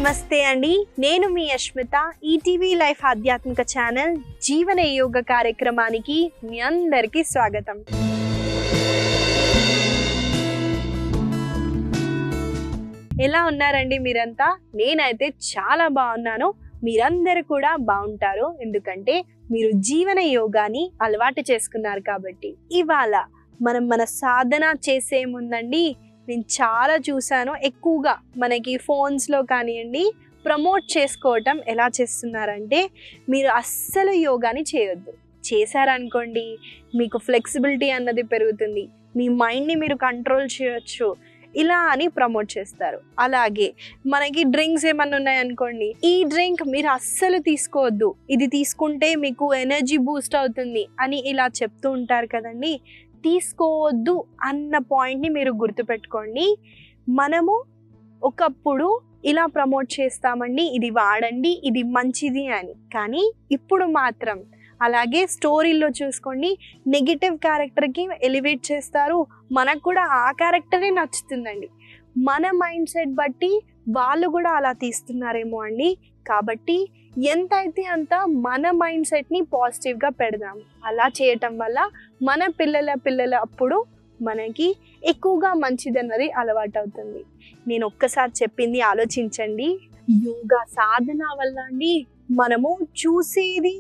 నమస్తే అండి, నేను మీ యష్మిత. ఈటీవీ లైఫ్ ఆధ్యాత్మిక ఛానల్ జీవన యోగ కార్యక్రమానికి మీ అందరికీ స్వాగతం. ఎలా ఉన్నారండి మీరంతా? నేనైతే చాలా బాగున్నాను. మీరందరూ కూడా బాగుంటారు, ఎందుకంటే మీరు జీవన యోగాని అలవాటు చేసుకున్నారు కాబట్టి. ఇవాళ మన సాధన చేసే ముందండి, నేను చాలా చూసాను, ఎక్కువగా మనకి ఫోన్స్లో కానివ్వండి ప్రమోట్ చేసుకోవటం ఎలా చేస్తున్నారంటే, మీరు అస్సలు యోగాని చేయొద్దు, చేశారనుకోండి మీకు ఫ్లెక్సిబిలిటీ అన్నది పెరుగుతుంది, మీ మైండ్ని మీరు కంట్రోల్ చేయొచ్చు, ఇలా అని ప్రమోట్ చేస్తారు. అలాగే మనకి డ్రింక్స్ ఏమన్నా ఉన్నాయనుకోండి, ఈ డ్రింక్ మీరు అస్సలు తీసుకోవద్దు, ఇది తీసుకుంటే మీకు ఎనర్జీ బూస్ట్ అవుతుంది అని ఇలా చెప్తూ ఉంటారు కదండి. తీసుకోవద్దు అన్న పాయింట్ని మీరు గుర్తుపెట్టుకోండి. మనము ఒకప్పుడు ఇలా ప్రమోట్ చేస్తామండి, ఇది వాడండి, ఇది మంచిది అని. కానీ ఇప్పుడు మాత్రం అలాగే స్టోరీల్లో చూసుకోండి, నెగిటివ్ క్యారెక్టర్కి ఎలివేట్ చేస్తారు, మనకు కూడా ఆ క్యారెక్టరే నచ్చుతుందండి. మన మైండ్ సెట్ బట్టి వాళ్ళు కూడా అలా తీస్తున్నారేమో అండి. కాబట్టి ఎంత అయితే అంత మన మైండ్ సెట్ని పాజిటివ్గా పెడదాం. అలా చేయటం వల్ల మన పిల్లల అప్పుడు మనకి ఎక్కువగా మంచిదన్నది అలవాటు అవుతుంది. నేను ఒక్కసారి చెప్పింది ఆలోచించండి. యోగా సాధన వల్ల అండి మనము చూసేది,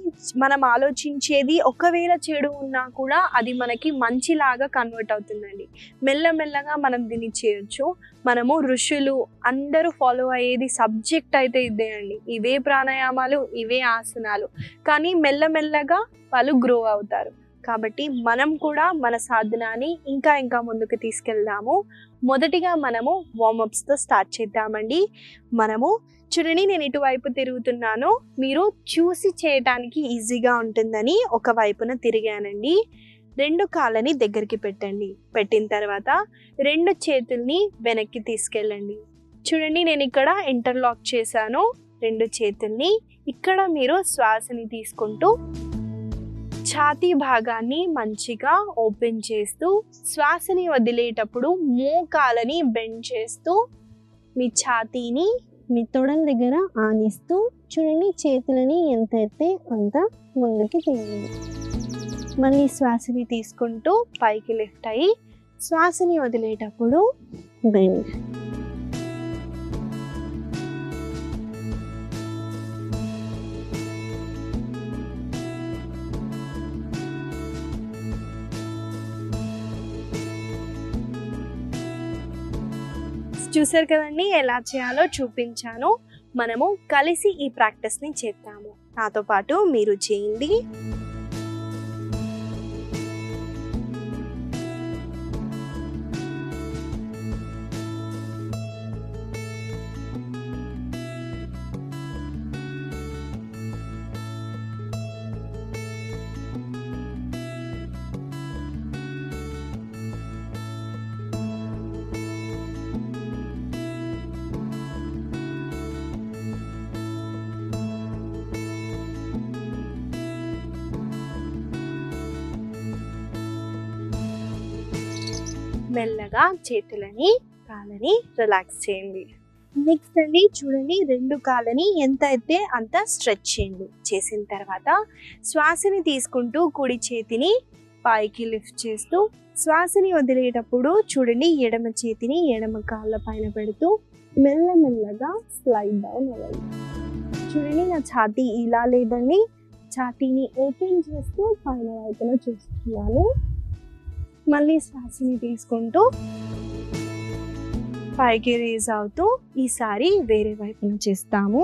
మనం ఆలోచించేది ఒకవేళ చెడు ఉన్నా కూడా అది మనకి మంచిలాగా కన్వర్ట్ అవుతుందండి. మెల్లమెల్లగా మనం దీన్ని చేయొచ్చు. మనము ఋషులు అందరూ ఫాలో అయ్యేది సబ్జెక్ట్ అయితే ఇదే అండి, ఇవే ప్రాణాయామాలు, ఇవే ఆసనాలు. కానీ మెల్లమెల్లగా వాళ్ళు గ్రో అవుతారు. కాబట్టి మనం కూడా మన సాధనాన్ని ఇంకా ముందుకు తీసుకెళ్దాము. మొదటిగా మనము వార్మప్స్తో స్టార్ట్ చేద్దామండి. మనము చూడండి, నేను ఇటువైపు తిరుగుతున్నాను, మీరు చూసి చేయటానికి ఈజీగా ఉంటుందని ఒక వైపున తిరిగానండి. 2 కాళ్ళని దగ్గరికి పెట్టండి. పెట్టిన తర్వాత 2 చేతుల్ని వెనక్కి తీసుకెళ్ళండి. చూడండి, నేను ఇక్కడ ఇంటర్లాక్ చేశాను 2 చేతుల్ని. ఇక్కడ మీరు శ్వాసని తీసుకుంటూ ఛాతీ భాగాన్ని మంచిగా ఓపెన్ చేస్తూ, శ్వాసని వదిలేటప్పుడు మోకాలని బెండ్ చేస్తూ, మీ ఛాతీని మీ తొడల దగ్గర ఆనిస్తూ చూడండి, చేతులని ఎంత అయితే అంత ముందుకి తీయండి. మళ్ళీ శ్వాసని తీసుకుంటూ పైకి లిఫ్ట్ అయ్యి, శ్వాసని వదిలేటప్పుడు బెండ్. చూసారు కదండి, ఎలా చేయాలో చూపించాను. మనము కలిసి ఈ ప్రాక్టీస్ని చేద్దాము. నాతో పాటు మీరు చేయండి. మెల్లగా చేతులని కాళ్ళని రిలాక్స్ చేయండి. నెక్స్ట్ అండి చూడండి, 2 కాళ్ళని ఎంత అయితే అంత స్ట్రెచ్ చేయండి. చేసిన తర్వాత శ్వాసని తీసుకుంటూ కుడి చేతిని పైకి లిఫ్ట్ చేస్తూ, శ్వాసని వదిలేటప్పుడు చూడండి ఎడమ చేతిని ఎడమ కాళ్ళ పైన పెడుతూ మెల్లమెల్లగా స్లైడ్ డౌన్ అవ్వండి. చూడండి, నా ఛాతీ ఇలా లేదండి, ఛాతీని ఓపెన్ చేస్తూ పైన వైపున చూస్తున్నాను. మళ్ళీ శ్వాసని తీసుకుంటూ పైకి రేజ్ అవుతూ ఈసారి వేరే వైపున చేస్తాము.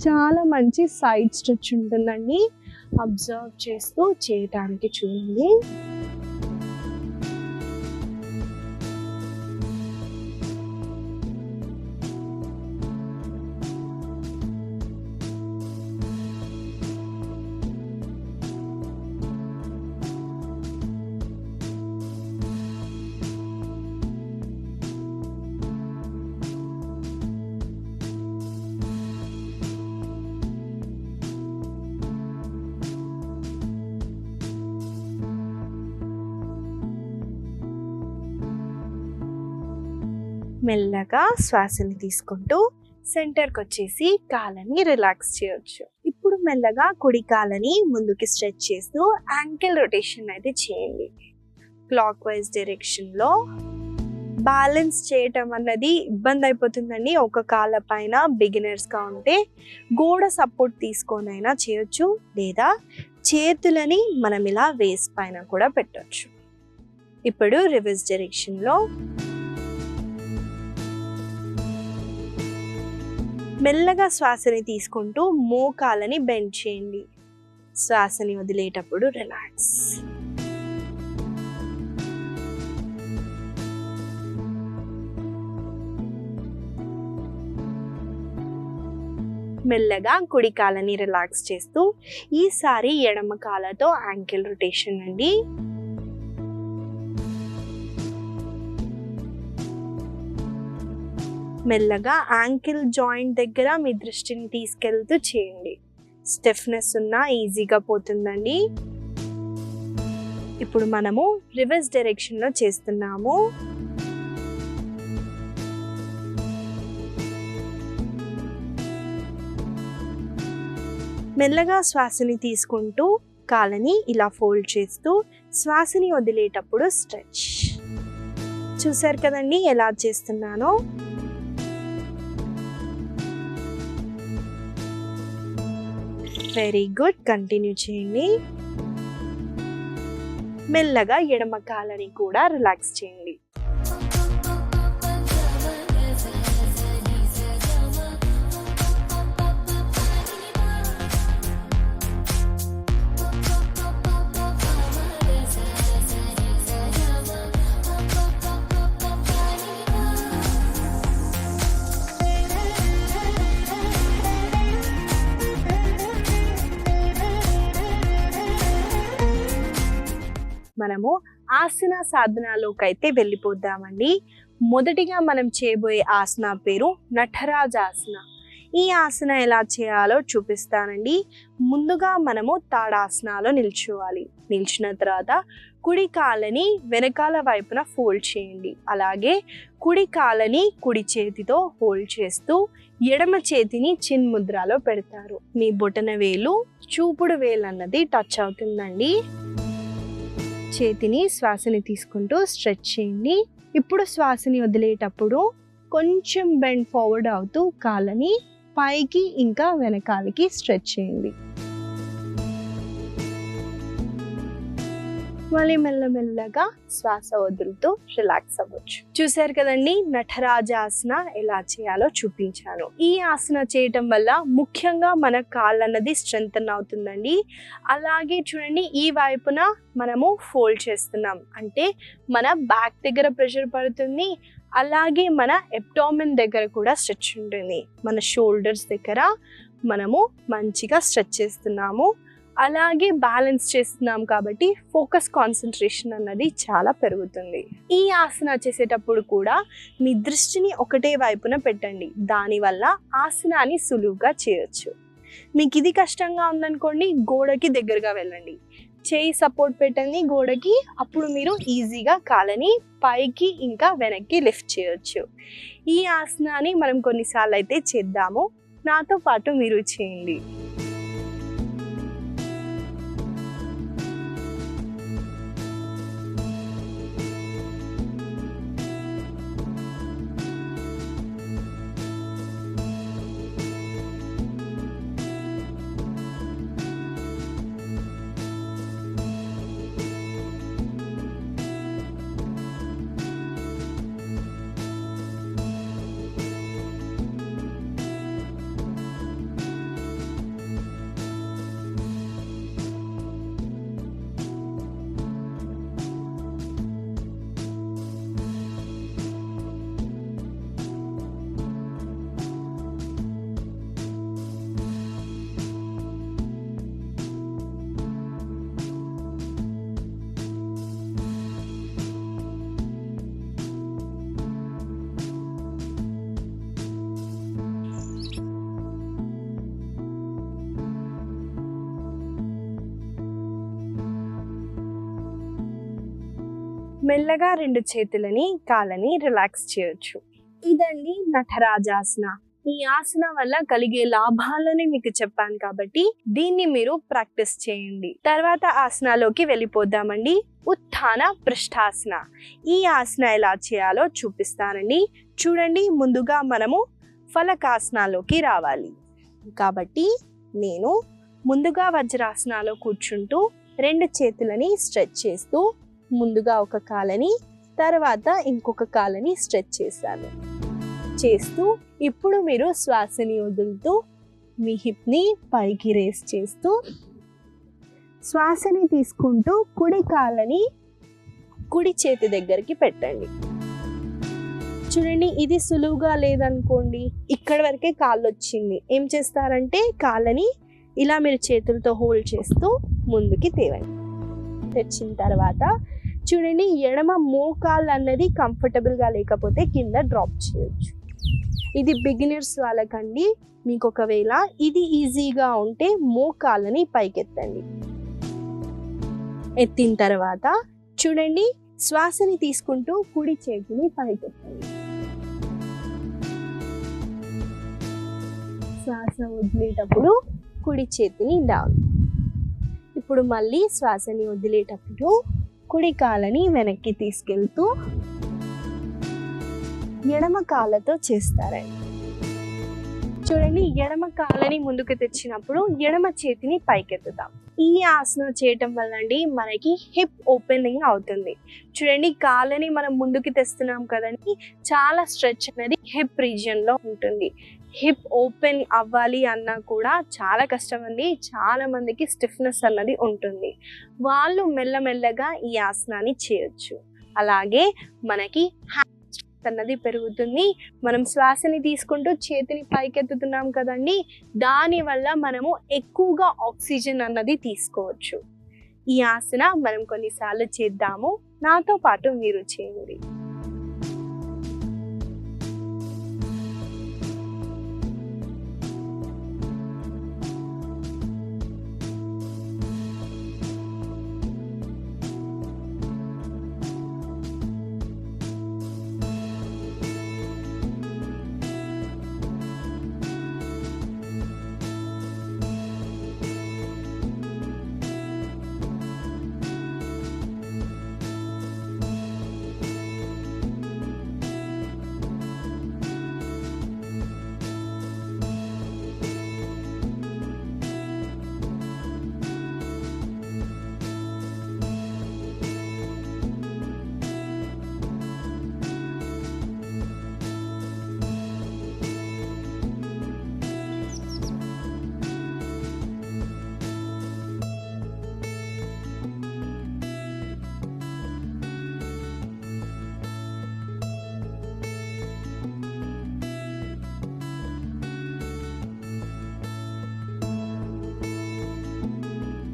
చాలా మంచి సైడ్ స్ట్రెచ్ ఉంటుందండి, అబ్జర్వ్ చేస్తూ చేయటానికి చూడండి. మెల్లగా శ్వాసని తీసుకుంటూ సెంటర్కి వచ్చేసి కాళ్ళని రిలాక్స్ చేయొచ్చు. ఇప్పుడు మెల్లగా కుడి కాళ్ళని ముందుకి స్ట్రెచ్ చేస్తూ యాంకిల్ రొటేషన్ అయితే చేయండి. క్లాక్ వైజ్ డైరెక్షన్లో. బ్యాలెన్స్ చేయటం అన్నది ఇబ్బంది అయిపోతుందండి. ఒక కాళ్ళ పైన బిగినర్స్గా ఉంటే గోడ సపోర్ట్ తీసుకొనైనా చేయొచ్చు, లేదా చేతులని మనం ఇలా వేస్ట్ పైన కూడా పెట్టొచ్చు. ఇప్పుడు రివర్స్ డైరెక్షన్లో మెల్లగా శ్వాసని తీసుకుంటూ మోకాలని బెండ్ చేయండి. శ్వాసని వదిలేటప్పుడు రిలాక్స్. మెల్లగా కుడి కాళ్ళని రిలాక్స్ చేస్తూ ఈసారి ఎడమ కాళ్ళతో యాంకిల్ రొటేషన్ అండి. మెల్లగా యాంకిల్ జాయింట్ దగ్గర మీ దృష్టిని తీసుకెళ్తూ చేయండి. స్టిఫ్నెస్ ఉన్నా ఈజీగా పోతుందండి. ఇప్పుడు మనము రివర్స్ డైరెక్షన్లో చేస్తున్నాము. మెల్లగా శ్వాసని తీసుకుంటూ కాళ్ళని ఇలా ఫోల్డ్ చేస్తూ శ్వాసని వదిలేటప్పుడు స్ట్రెచ్. చూసారు కదండి ఎలా చేస్తున్నానో. వెరీ గుడ్, కంటిన్యూ చేయండి. మెల్లగా ఎడమ కాళ్ళని కూడా రిలాక్స్ చేయండి. మనము ఆసన సాధనలోకి అయితే వెళ్ళిపోద్దామండి. మొదటిగా మనం చేయబోయే ఆసన పేరు నటరాజాసన. ఈ ఆసన ఎలా చేయాలో చూపిస్తానండి. ముందుగా మనము తాడాసనాలో నిల్చోవాలి. నిల్చిన తర్వాత కుడి కాళ్ళని వెనకాల వైపున ఫోల్డ్ చేయండి. అలాగే కుడి కాళ్ళని కుడి చేతితో హోల్డ్ చేస్తూ ఎడమ చేతిని చిన్ ముద్రలో పెడతారు. మీ బొటన వేలు చూపుడు వేలు అన్నది టచ్ అవుతుందండి. చేతిని శ్వాసని తీసుకుంటూ స్ట్రెచ్ చేయండి. ఇప్పుడు శ్వాసని వదిలేటప్పుడు కొంచెం బెండ్ ఫార్వర్డ్ అవుతూ కాళ్ళని పైకి ఇంకా వెనకాలకి స్ట్రెచ్ చేయండి. మళ్ళీ మెల్లమెల్లగా శ్వాస వదులుతూ రిలాక్స్ అవ్వచ్చు. చూసారు కదండి నటరాజాసన ఎలా చేయాలో చూపించాను. ఈ ఆసన చేయటం వల్ల ముఖ్యంగా మన కాళ్ళు అన్నది స్ట్రెంగ్తన్ అవుతుందండి. అలాగే చూడండి ఈ వైపున మనము ఫోల్డ్ చేస్తున్నాం అంటే మన బ్యాక్ దగ్గర ప్రెషర్ పడుతుంది. అలాగే మన అబ్డామెన్ దగ్గర కూడా స్ట్రెచ్ ఉంటుంది. మన షోల్డర్స్ దగ్గర మనము మంచిగా స్ట్రెచ్ చేస్తున్నాము. అలాగే బ్యాలెన్స్ చేస్తున్నాం కాబట్టి ఫోకస్ కాన్సన్ట్రేషన్ అన్నది చాలా పెరుగుతుంది. ఈ ఆసన చేసేటప్పుడు కూడా మీ దృష్టిని ఒకటే వైపున పెట్టండి. దానివల్ల ఆసనాన్ని సులువుగా చేయొచ్చు. మీకు ఇది కష్టంగా ఉందనుకోండి గోడకి దగ్గరగా వెళ్ళండి. చేయి సపోర్ట్ పెట్టండి గోడకి. అప్పుడు మీరు ఈజీగా కాళ్ళని పైకి ఇంకా వెనక్కి లిఫ్ట్ చేయొచ్చు. ఈ ఆసనాన్ని మనం కొన్నిసార్లు అయితే చేద్దాము. నాతో పాటు మీరు చేయండి. మెల్లగా రెండు చేతులని కాళ్ళని రిలాక్స్ చేయొచ్చు. ఇదండి నటరాజాసన. ఈ ఆసన వల్ల కలిగే లాభాలని మీకు చెప్పాను కాబట్టి దీన్ని మీరు ప్రాక్టీస్ చేయండి. తర్వాత ఆసనాలోకి వెళ్ళిపోదామండి. ఉత్థాన పృష్ఠాసన. ఈ ఆసన ఎలా చేయాలో చూపిస్తానండి. చూడండి, ముందుగా మనము ఫలకాసనాలోకి రావాలి. కాబట్టి నేను ముందుగా వజ్రాసనాలో కూర్చుంటూ 2 చేతులని స్ట్రెచ్ చేస్తూ ముందుగా ఒక కాలని తర్వాత ఇంకొక కాలని స్ట్రెచ్ చేస్తూ ఇప్పుడు మీరు శ్వాసని వదులుతూ మీ హిప్ని పైకి రేస్ చేస్తూ శ్వాసని తీసుకుంటూ కుడి కాలని కుడి చేతి దగ్గరికి పెట్టండి. చూడండి, ఇది సులువుగా లేదనుకోండి, ఇక్కడ వరకే కాళ్ళు వచ్చింది, ఏం చేస్తారంటే కాళ్ళని ఇలా మీరు చేతులతో హోల్డ్ చేస్తూ ముందుకి తేవండి. తెచ్చిన తర్వాత చూడండి, ఎడమ మోకాళ్ళు అన్నది కంఫర్టబుల్గా లేకపోతే కింద డ్రాప్ చేయొచ్చు. ఇది బిగినర్స్ వాళ్ళకండి. మీకు ఒకవేళ ఇది ఈజీగా ఉంటే మోకాళ్ళని పైకెత్తండి. ఎత్తిన తర్వాత చూడండి, శ్వాసని తీసుకుంటూ కుడి చేతిని పైకెత్తండి. శ్వాస వదిలేటప్పుడు కుడి చేతిని డౌన్. ఇప్పుడు మళ్ళీ శ్వాసని వదిలేటప్పుడు కుడి కాళ్ళని వెనక్కి తీసుకెళ్తూ ఎడమ కాళ్ళతో చేస్తారండి. చూడండి, ఎడమ కాళ్ళని ముందుకు తెచ్చినప్పుడు ఎడమ చేతిని పైకెత్తుతాం. ఈ ఆసన చేయటం వల్ల అండి మనకి హిప్ ఓపెనింగ్ అవుతుంది. చూడండి, కాళ్ళని మనం ముందుకు తెస్తున్నాం కదండి, చాలా స్ట్రెచ్ అనేది హిప్ రీజియన్లో ఉంటుంది. హిప్ ఓపెన్ అవ్వాలి అన్నా కూడా చాలా కష్టం అండి. చాలా మందికి స్టిఫ్నెస్ అన్నది ఉంటుంది. వాళ్ళు మెల్లమెల్లగా ఈ ఆసనాన్ని చేయొచ్చు. అలాగే మనకి అన్నది పెరుగుతుంది. మనం శ్వాసని తీసుకుంటూ చేతిని పైకెత్తుతున్నాం కదండి, దానివల్ల మనము ఎక్కువగా ఆక్సిజన్ అన్నది తీసుకోవచ్చు. ఈ ఆసన మనం కొన్నిసార్లు చేద్దాము. నాతో పాటు మీరు చేయండి.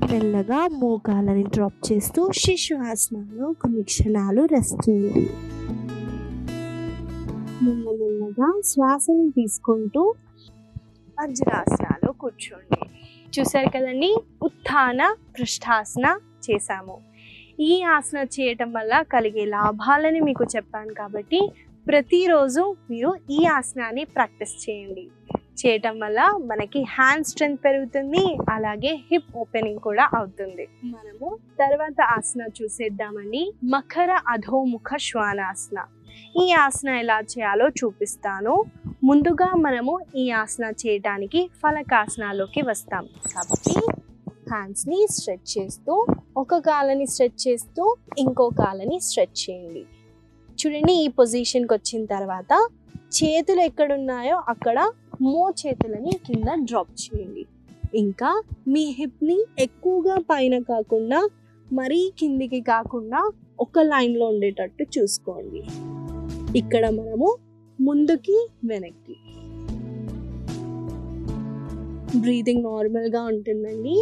మెల్లగా మోకాళ్ళని డ్రాప్ చేస్తూ శిశువాసనంలో కొన్ని క్షణాలు రెస్ట్ చేయండి. మెల్లమెల్లగా శ్వాసని తీసుకుంటూ వజ్రాసనాలో కూర్చోండి. చూసారు కదండి, ఉత్థాన పృష్ఠాసన చేశాము. ఈ ఆసన చేయటం వల్ల కలిగే లాభాలని మీకు చెప్పాను కాబట్టి ప్రతిరోజు మీరు ఈ ఆసనాన్ని ప్రాక్టీస్ చేయండి. చేయటం వల్ల మనకి హ్యాండ్ స్ట్రెంగ్త్ పెరుగుతుంది, అలాగే హిప్ ఓపెనింగ్ కూడా అవుతుంది. మనము తర్వాత ఆసన చూసేద్దామండి. మకర అధోముఖ శ్వానాసన. ఈ ఆసన ఎలా చేయాలో చూపిస్తాను. ముందుగా మనము ఈ ఆసన చేయడానికి ఫలకాసనాలోకి వస్తాం. కాబట్టి హ్యాండ్స్ని స్ట్రెచ్ చేస్తూ ఒక కాళ్ళని స్ట్రెచ్ చేస్తూ ఇంకో కాళ్ళని స్ట్రెచ్ చేయండి. చూడండి, ఈ పొజిషన్కి వచ్చిన తర్వాత చేతులు ఎక్కడున్నాయో అక్కడ చేతులని కింద డ్రాప్ చేయండి. ఇంకా మీ హిప్ని ఎక్కువగా పైన కాకుండా మరీ కిందికి కాకుండా ఒక లైన్లో ఉండేటట్టు చూసుకోండి. ఇక్కడ మనము ముందుకి వెనక్కి బ్రీతింగ్ నార్మల్గా ఉంటుందండి.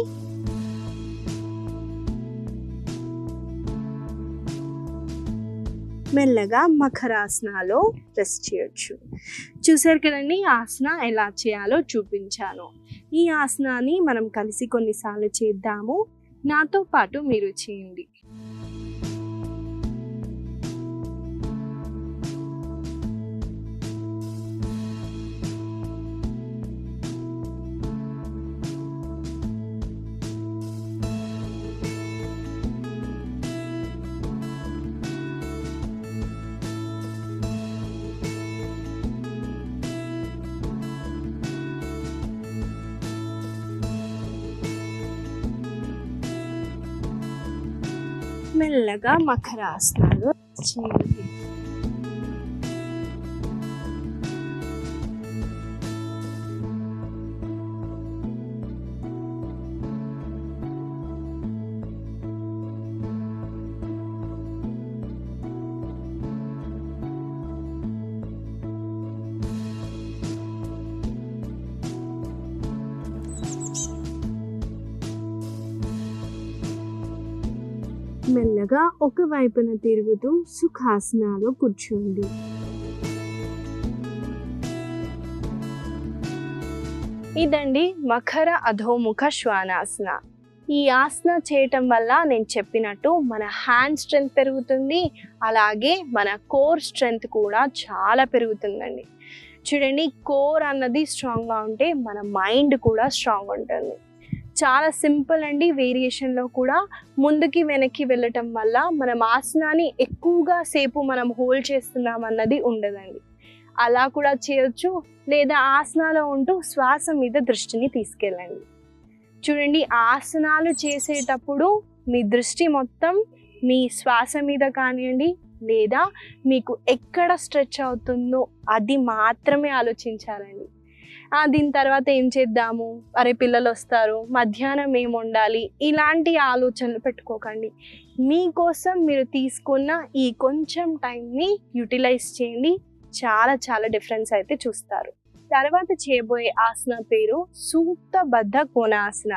మెల్లగా మకరాసనాలో రెస్ట్ చేయొచ్చు. చూసారు కదండి, ఆసన ఎలా చేయాలో చూపించాను. ఈ ఆసనాన్ని మనం కలిసి కొన్నిసార్లు చేద్దాము. నాతో పాటు మీరు చేయండి. మెల్లగా మకరాసనాలు చేయండి. మెల్లగా ఒక వైపున తిరుగుతూ సుఖాసనాలు కూర్చోండి. ఇదండి మకర అధోముఖ శ్వానాసన. ఈ ఆసన చేయటం వల్ల నేను చెప్పినట్టు మన హ్యాండ్ స్ట్రెంగ్త్ పెరుగుతుంది, అలాగే మన కోర్ స్ట్రెంగ్త్ కూడా చాలా పెరుగుతుందండి. చూడండి, కోర్ అన్నది స్ట్రాంగ్గా ఉంటే మన మైండ్ కూడా స్ట్రాంగ్ ఉంటుంది. చాలా సింపుల్ అండి. వేరియేషన్లో కూడా ముందుకి వెనక్కి వెళ్ళటం వల్ల మనం ఆసనాన్ని ఎక్కువగా సేపు మనం హోల్డ్ చేస్తున్నాం అన్నది ఉండదండి. అలా కూడా చేయొచ్చు, లేదా ఆసనాలో ఉంటూ శ్వాస మీద దృష్టిని తీసుకెళ్ళండి. చూడండి, ఆసనాలు చేసేటప్పుడు మీ దృష్టి మొత్తం మీ శ్వాస మీద కానివ్వండి, లేదా మీకు ఎక్కడ స్ట్రెచ్ అవుతుందో అది మాత్రమే ఆలోచించాలండి. దీని తర్వాత ఏం చేద్దాము, అరే పిల్లలు వస్తారు, మధ్యాహ్నం ఏం వండాలి, ఇలాంటి ఆలోచనలు పెట్టుకోకండి. మీకోసం మీరు తీసుకున్న ఈ కొంచెం టైంని యూటిలైజ్ చేయండి. చాలా చాలా డిఫరెన్స్ అయితే చూస్తారు. తర్వాత చేయబోయే ఆసన పేరు సూక్తబద్ధ కోణాసన.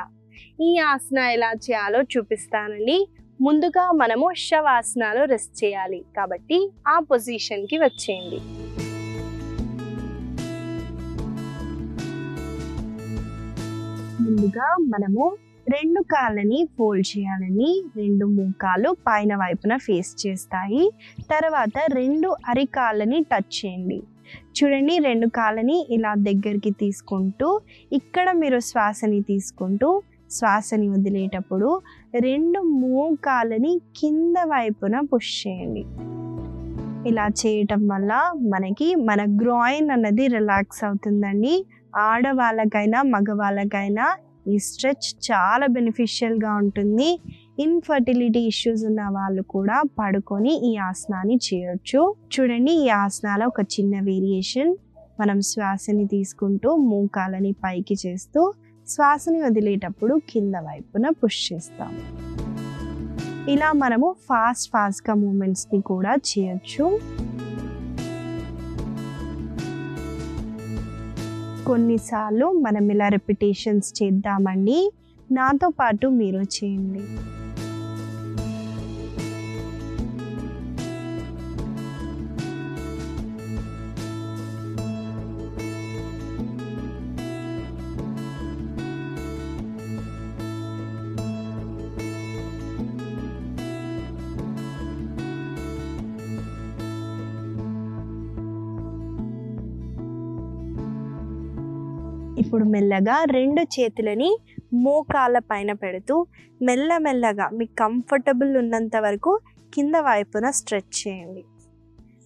ఈ ఆసన ఎలా చేయాలో చూపిస్తానండి. ముందుగా మనము శవాసనాలు రెస్ట్ చేయాలి, కాబట్టి ఆ పొజిషన్కి వచ్చేయండి. ముందుగా మనము 2 కాళ్ళని ఫోల్డ్ చేయాలని. 2 మోకాలు పైన వైపున ఫేస్ చేస్తాయి. తర్వాత 2 అరికాళ్ళని టచ్ చేయండి. చూడండి, 2 కాళ్ళని ఇలా దగ్గరికి తీసుకుంటూ ఇక్కడ మీరు శ్వాసని తీసుకుంటూ శ్వాసని వదిలేటప్పుడు 2 మోకాళ్ళని కింద వైపున పుష్ చేయండి. ఇలా చేయటం వల్ల మనకి మన గ్రాయిన్ అన్నది రిలాక్స్ అవుతుందండి. ఆడవాళ్ళకైనా మగవాళ్ళకైనా ఈ స్ట్రెచ్ చాలా బెనిఫిషియల్గా ఉంటుంది. ఇన్ఫర్టిలిటీ ఇష్యూస్ ఉన్న వాళ్ళు కూడా పడుకొని ఈ ఆసనాన్ని చేయొచ్చు. చూడండి, ఈ ఆసనాలో ఒక చిన్న వేరియేషన్. మనం శ్వాసని తీసుకుంటూ మోకాలని పైకి చేస్తూ శ్వాసని వదిలేటప్పుడు కింద వైపున పుష్ చేస్తాం. ఇలా మనము ఫాస్ట్గా మూమెంట్స్ని కూడా చేయొచ్చు. కొన్నిసార్లు మనం ఇలా రిపిటేషన్స్ చేద్దామండి. నాతో పాటు మీరు చేయండి. ఇప్పుడు మెల్లగా 2 చేతులని మోకాళ్ళ పైన పెడుతూ మెల్లమెల్లగా మీకు కంఫర్టబుల్ ఉన్నంత వరకు కింద వైపున స్ట్రెచ్ చేయండి.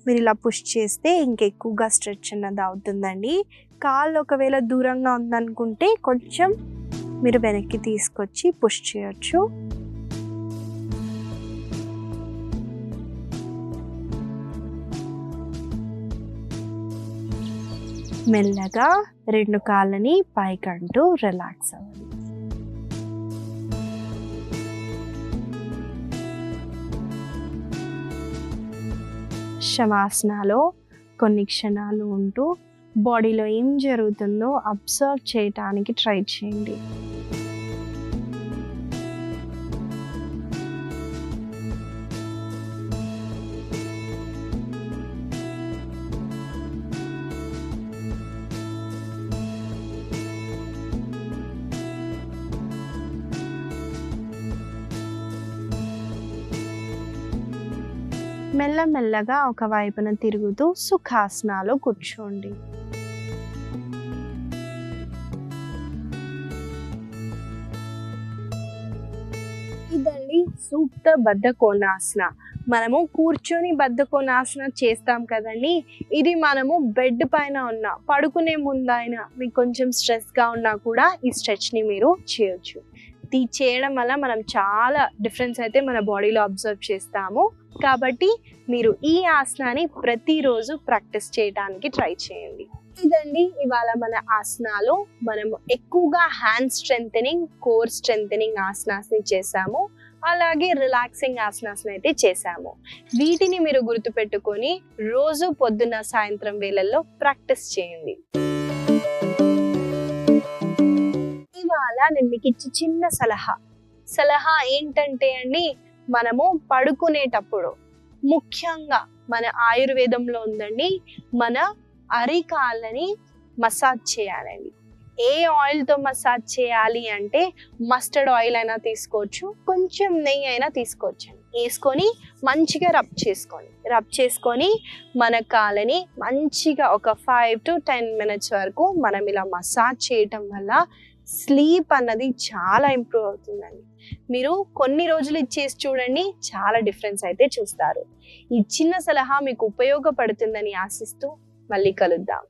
మీరు ఇలా పుష్ చేస్తే ఇంకెక్కువగా స్ట్రెచ్ అన్నది అవుతుందండి. కాళ్ళు ఒకవేళ దూరంగా ఉందనుకుంటే కొంచెం మీరు వెనక్కి తీసుకొచ్చి పుష్ చేయొచ్చు. మెల్లగా 2 కాళ్ళని పైకంటూ రిలాక్స్ అవ్వండి. శవాసనాలో కొన్ని క్షణాలు ఉంటూ బాడీలో ఏం జరుగుతుందో అబ్జర్వ్ చేయటానికి ట్రై చేయండి. మెల్లమెల్లగా ఒక వైపున తిరుగుతూ సుఖాసనాలో కూర్చోండి. ఇదండి సూక్తబద్ధ కోణాసన. మనము కూర్చొని బద్ధ కోణాసన చేస్తాం కదండి. ఇది మనము బెడ్ పైన ఉన్నా, పడుకునే ముందైనా మీకు కొంచెం స్ట్రెస్గా ఉన్నా కూడా ఈ స్ట్రెచ్ని మీరు చేయొచ్చు. ఇది చేయడం వల్ల మనం చాలా డిఫరెన్స్ అయితే మన బాడీలో అబ్జర్వ్ చేస్తాము. కాబట్టి మీరు ఈ ఆసనాన్ని ప్రతిరోజు ప్రాక్టీస్ చేయడానికి ట్రై చేయండి. ఇదండి ఇవాళ మన ఆసనాలు. మనము ఎక్కువగా hand strengthening, core strengthening asanas ని చేసాము, అలాగే రిలాక్సింగ్ ఆసనాస్ అయితే చేసాము. వీటిని మీరు గుర్తుపెట్టుకొని రోజు పొద్దున్న సాయంత్రం వేళల్లో ప్రాక్టీస్ చేయండి. ఇవాళ నేను మీకు ఇచ్చే చిన్న సలహా ఏంటంటే అండి, మనము పడుకునేటప్పుడు ముఖ్యంగా మన ఆయుర్వేదంలో ఉందండి, మన అరికాళ్ళని మసాజ్ చేయాలండి. ఏ ఆయిల్తో మసాజ్ చేయాలి అంటే మస్టర్డ్ ఆయిల్ అయినా తీసుకోవచ్చు, కొంచెం నెయ్యి అయినా తీసుకోవచ్చు. వేసుకొని మంచిగా రబ్ చేసుకొని మన కాళ్ళని మంచిగా ఒక 5 to 10 minutes వరకు మనం ఇలా మసాజ్ చేయటం వల్ల స్లీప్ అన్నది చాలా ఇంప్రూవ్ అవుతుందండి. మీరు కొన్ని రోజులు ఇచ్చేసి చూడండి, చాలా డిఫరెన్స్ అయితే చూస్తారు. ఈ చిన్న సలహా మీకు ఉపయోగపడుతుందని ఆశిస్తూ మళ్ళీ కలుద్దాం.